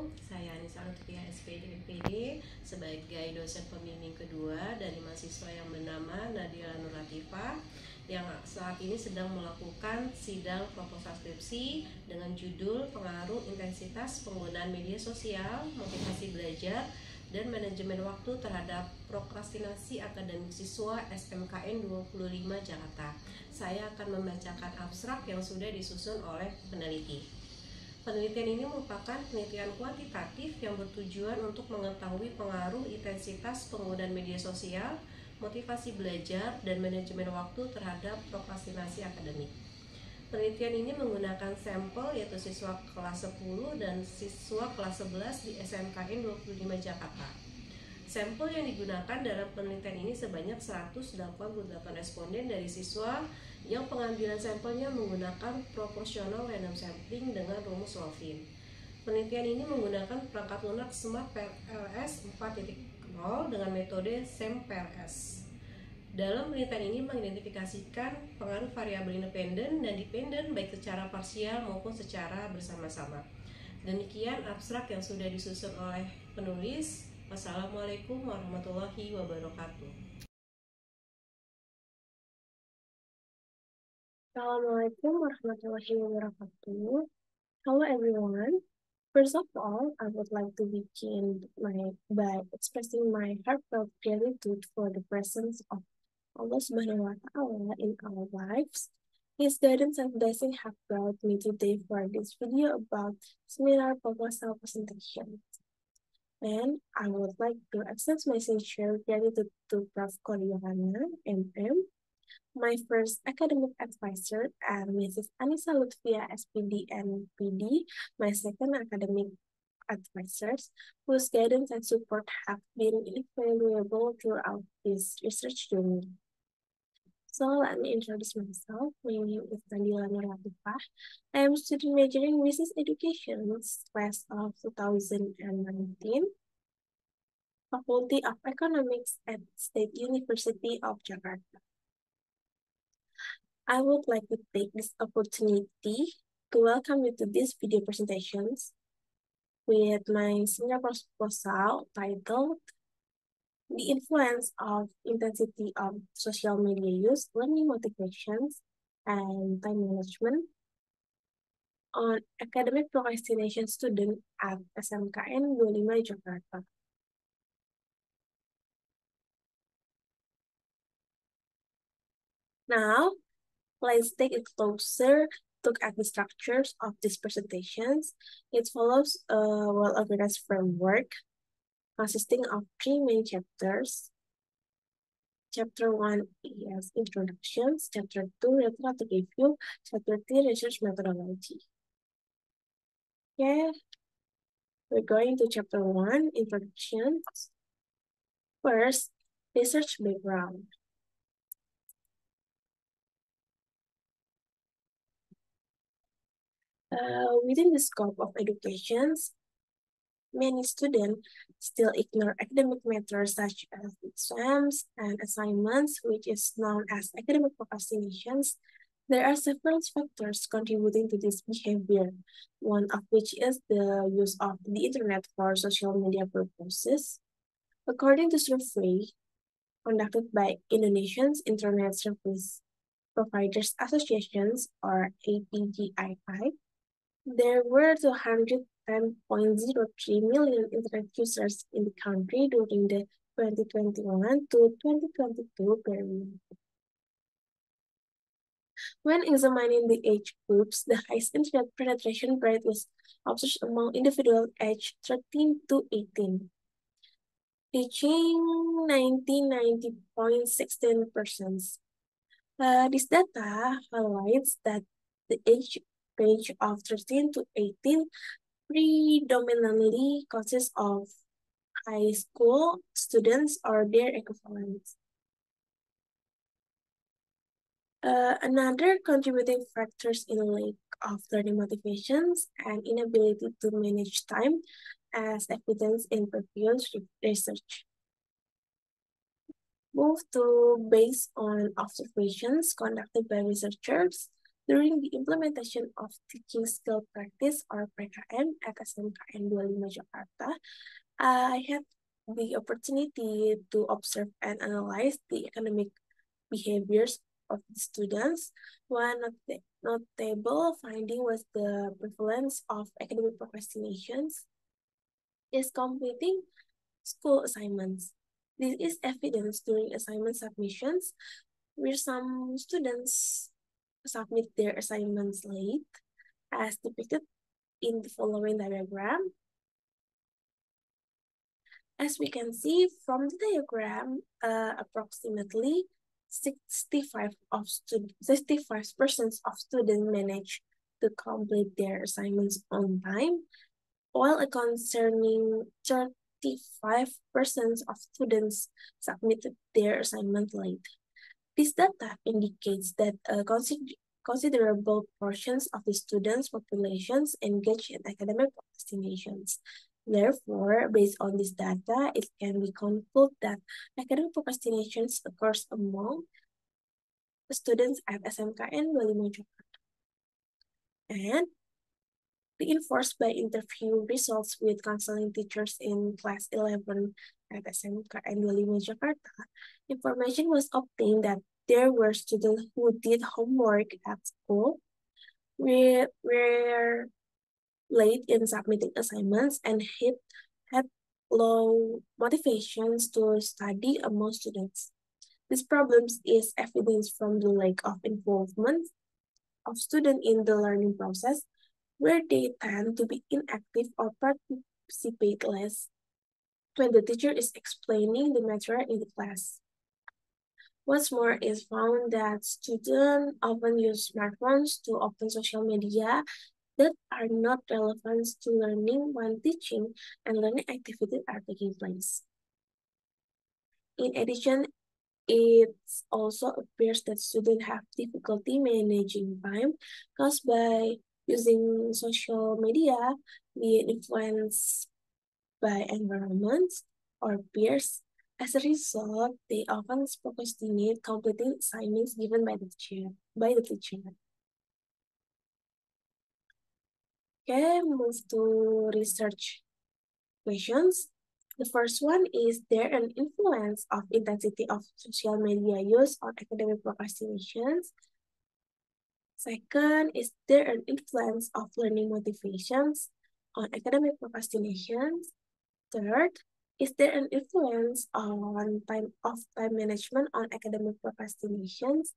wabarakatuh. Saya Anissa Lutfia SPD MPD sebagai dosen pembimbing kedua dari mahasiswa yang bernama Nadira Nur Latifah yang saat ini sedang melakukan sidang proposal skripsi dengan judul Pengaruh Intensitas Penggunaan Media Sosial, Motivasi Belajar, dan Manajemen Waktu terhadap Prokrastinasi Akademik Siswa SMKN 25 Jakarta. Saya akan membacakan abstrak yang sudah disusun oleh peneliti. Penelitian ini merupakan penelitian kuantitatif yang bertujuan untuk mengetahui pengaruh intensitas penggunaan media sosial, motivasi belajar, dan manajemen waktu terhadap prokrastinasi akademik. Penelitian ini menggunakan sampel yaitu siswa kelas 10 dan siswa kelas 11 di SMKN 25 Jakarta. Sampel yang digunakan dalam penelitian ini sebanyak 188 responden dari siswa yang pengambilan sampelnya menggunakan proportional random sampling dengan rumus Levin. Penelitian ini menggunakan perangkat lunak Smart PLS 4.0 dengan metode SAM-PLS. Dalam penelitian ini mengidentifikasikan pengaruh variabel independen dan dependen baik secara parsial maupun secara bersama-sama. Demikian abstrak yang sudah disusun oleh penulis. Wassalamualaikum warahmatullahi wabarakatuh. Assalamualaikum warahmatullahi wabarakatuh. Hello everyone. First of all, I would like to begin by expressing my heartfelt gratitude for the presence of Allah Subhanahu wa Ta'ala in our lives. His guidance and blessing have brought me today for this video about seminar proposal presentation. And I would like to extend my sincere gratitude to Prof. Koryana, MM, my first academic advisor, and Mrs. Anissa Lutfia, SPD and PD, my second academic advisors, whose guidance and support have been invaluable throughout this research journey. So let me introduce myself. My name is Nadira Nur Latifah. I am student majoring business education, class of 2019. Faculty of Economics at State University of Jakarta. I would like to take this opportunity to welcome you to this video presentations with my seminar proposal titled The Influence of Intensity of Social Media Use, Learning Motivations, and Time Management on Academic Procrastination Student at SMKN 25 Jakarta. Now, let's take a closer look at the structures of these presentations. It follows a well-organized framework consisting of 3 main chapters. Chapter 1 is Introductions, Chapter 2 Retroactive Review, Chapter 3 Research Methodology. Okay, we're going to Chapter 1, Introductions. First, research background. Within the scope of educations, many students still ignore academic matters such as exams and assignments, which is known as academic procrastinations. There are several factors contributing to this behavior, one of which is the use of the internet for social media purposes. According to survey conducted by Indonesian Internet Service Providers Associations, or APGII, there were 210.03 million internet users in the country during the 2021 to 2022 period. When examining the age groups, the highest internet penetration rate was observed among individuals aged 13 to 18, reaching 90.16%. This data highlights that the age range of 13 to 18 predominantly consists of high school students or their equivalents. Another contributing factors in lack of learning motivations and inability to manage time, as evidenced in previous research. Move to based on observations conducted by researchers, During the implementation of Teaching Skill Practice or PKM at SMKN 25 Jakarta, I had the opportunity to observe and analyze the academic behaviors of the students. One notable finding was the prevalence of academic procrastinations is completing school assignments. This is evidenced during assignment submissions, where some students submit their assignments late, as depicted in the following diagram. As we can see from the diagram, approximately 65% of students manage to complete their assignments on time, while a concerning 35% of students submitted their assignment late. This data indicates that considerable portions of the students' populations engage in academic procrastinations. Therefore, based on this data, it can be concluded that academic procrastinations occurs among students at SMKN 25 Jakarta. And reinforced by interview results with counseling teachers in class 11 at SMKN 25 Jakarta, information was obtained that there were students who did homework at school, were late in submitting assignments, and had low motivations to study among students. This problem is evidence from the lack of involvement of students in the learning process, where they tend to be inactive or participate less when the teacher is explaining the material in the class. What's more, is found that students often use smartphones to open social media that are not relevant to learning when teaching and learning activities are taking place. In addition, it also appears that students have difficulty managing time caused by using social media, being influenced by environments or peers. As a result, they often procrastinate completing assignments given by the teacher. Okay, move to research questions. The first one is there an influence of intensity of social media use on academic procrastinations? Second, is there an influence of learning motivations on academic procrastinations? Third, is there an influence on time management on academic procrastinations?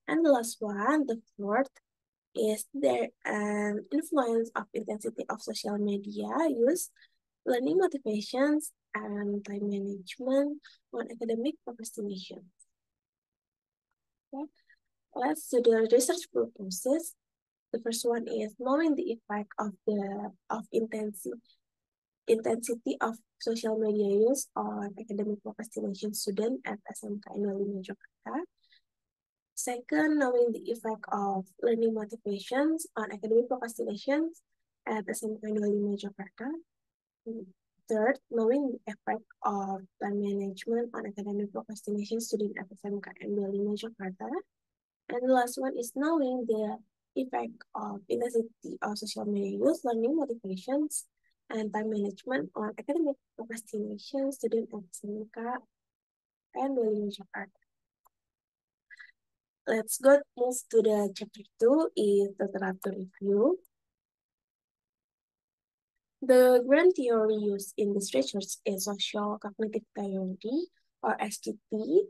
And the last one, the fourth, is there an influence of intensity of social media use, learning motivations, and time management on academic procrastination? Okay. Let's do the research purposes. The first one is knowing the effect of intensity of social media use on academic procrastination student at SMK 25 Jakarta. Second, knowing the effect of learning motivations on academic procrastinations at SMK 25 Jakarta. Third, knowing the effect of time management on academic procrastination student at SMK 25 Jakarta. And the last one is knowing the effect of intensity of social media use, learning motivations, and time management on academic procrastination student at SMK and 25 Jakarta. Let's move to the chapter 2 is the literature review. The grand theory used in this research is social cognitive theory, or SCT,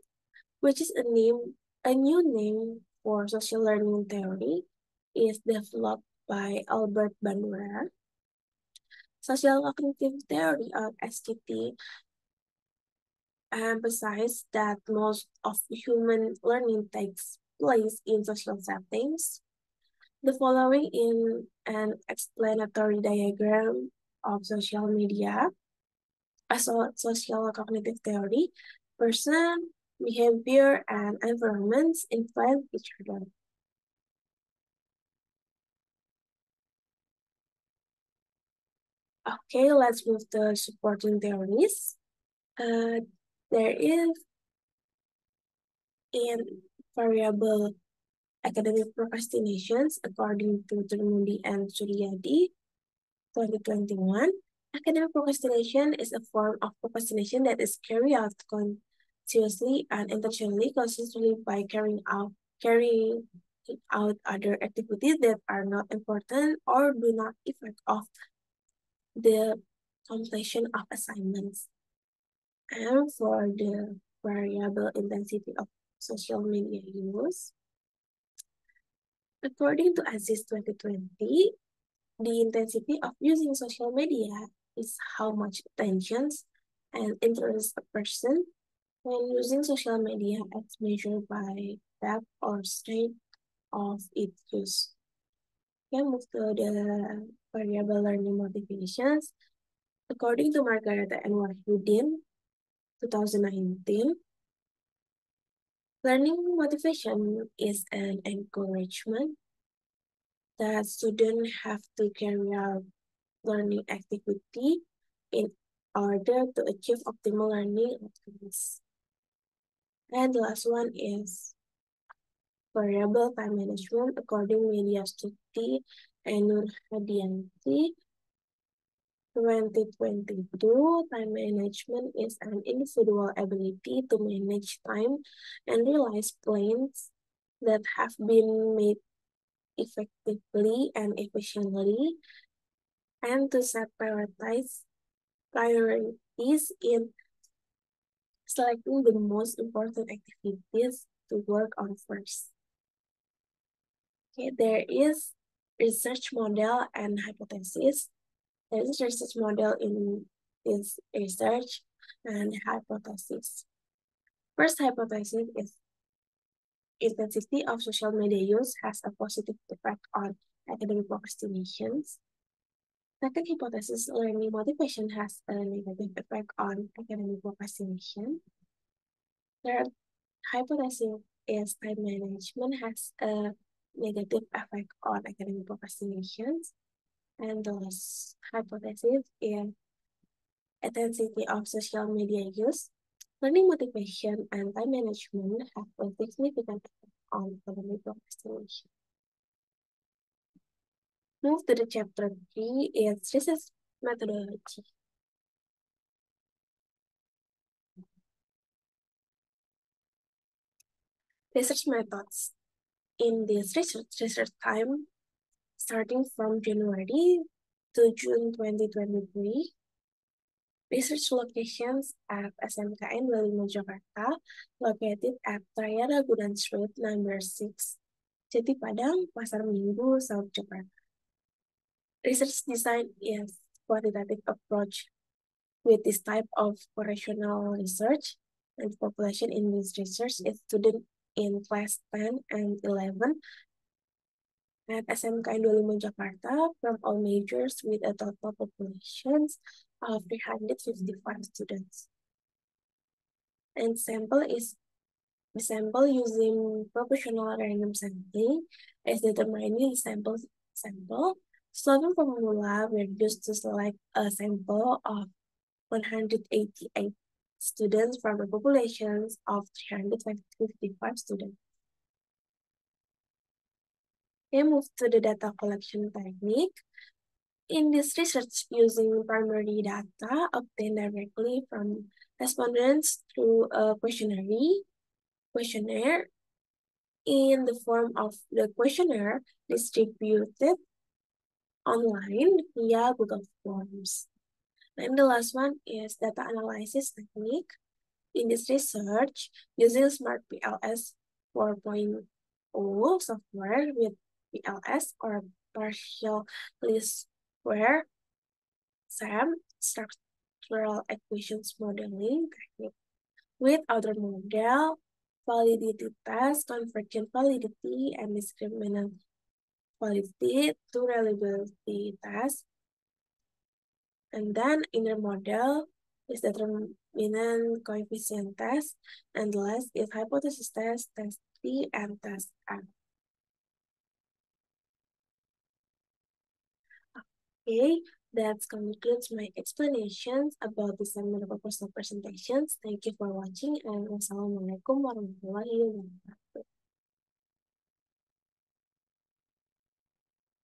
which is a new name for social learning theory, is developed by Albert Bandura. Social cognitive theory, or SCT, emphasizes that most of human learning takes place in social settings. The following is an explanatory diagram of social media as a social cognitive theory. Person, behavior, and environments influence each other. Okay, let's move to supporting theories. There is in variable academic procrastinations, according to Termundi and Suryadi, 2021. Academic procrastination is a form of procrastination that is carried out consciously and intentionally, consistently by carrying out other activities that are not important or do not affect of the completion of assignments. And for the variable intensity of social media use, according to ASIS 2020, the intensity of using social media is how much attention and interest a person when using social media as measured by depth or strength of its use. Okay, move to the variable learning motivations. According to Margareta and Wahyudin, 2019, learning motivation is an encouragement that students have to carry out learning activity in order to achieve optimal learning outcomes. And the last one is variable time management. According to Media Stuti and Nur Hadianti, 2022, time management is an individual ability to manage time and realize plans that have been made effectively and efficiently, and to set priorities in selecting the most important activities to work on first. Okay, there is research model and hypothesis. There is research model in this research and hypothesis. First hypothesis is intensity of social media use has a positive effect on academic procrastinations. Second hypothesis, learning motivation has a negative effect on academic procrastination. Third hypothesis is time management has a negative effect on academic procrastinations. And the last hypothesis is intensity of social media use. Learning motivation and time management have a significant effect on academic procrastination. Move to the chapter 3 is research methodology. Research methods. In this research time, starting from January to June 2023, research locations at SMKN 25 Jakarta, located at Raya Ragunan Street, number 6, Jati Padang, Pasar Minggu, South Jakarta. Research design is quantitative approach with this type of operational research, and the population in this research is student in class 10 and 11 at SMK 25 Jakarta from all majors with a total population of 355 students. And the sample using proportional random sampling is determining the sample. Solving formula were used to select a sample of 188 students from the populations of 355 students. We move to the data collection technique. In this research, using primary data obtained directly from respondents through a questionnaire in the form of the questionnaire distributed online via Google Forms. And the last one is data analysis technique. In this research, using Smart PLS 4.0 software with PLS or partial least square SAM, structural equations modeling technique, with other model, validity test, convergent validity, and discriminant validity to reliability test. And then inner model is determinant coefficient test, and the last is hypothesis test, test P, and test M. Okay, that concludes my explanations about the seminar proposal presentations. Thank you for watching, and wassalamualaikum warahmatullahi wabarakatuh.